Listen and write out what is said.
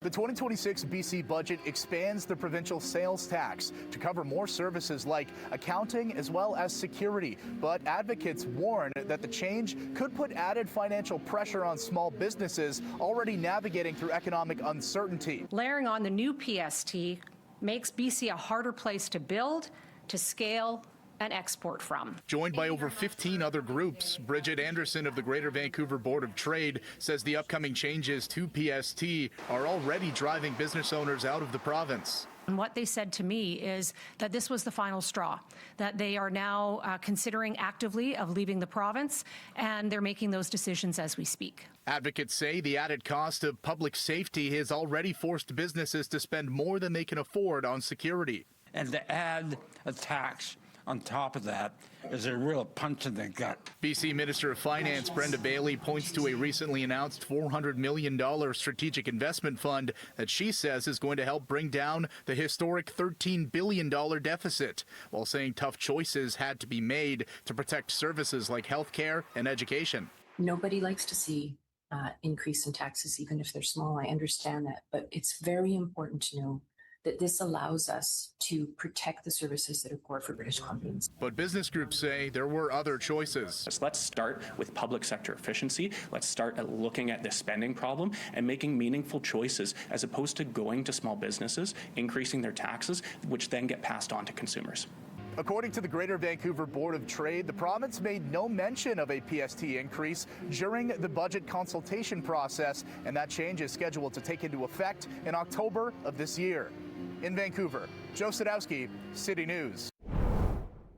The 2026 BC budget expands the provincial sales tax to cover more services like accounting as well as security. But advocates warn that the change could put added financial pressure on small businesses already navigating through economic uncertainty. Layering on the new PST makes BC a harder place to build, to scale, and export from. Joined by over 15 other groups, Bridget Anderson of the Greater Vancouver Board of Trade says the upcoming changes to PST are already driving business owners out of the province. And what they said to me is that this was the final straw, that they are now considering actively of leaving the province, and they're making those decisions as we speak. Advocates say the added cost of public safety has already forced businesses to spend more than they can afford on security. And to add a tax on top of that is a real punch in the gut. BC Minister of Finance Brenda Bailey points to a recently announced $400 million strategic investment fund that she says is going to help bring down the historic $13 billion deficit, while saying tough choices had to be made to protect services like healthcare and education. Nobody likes to see increase in taxes, even if they're small. I understand that, but it's very important to know that this allows us to protect the services that are core for British Columbians. But business groups say there were other choices. Let's start with public sector efficiency. Let's start at looking at the spending problem and making meaningful choices as opposed to going to small businesses, increasing their taxes, which then get passed on to consumers. According to the Greater Vancouver Board of Trade, the province made no mention of a PST increase during the budget consultation process, and that change is scheduled to take into effect in October of this year. In Vancouver, Joe Sadowski, City News.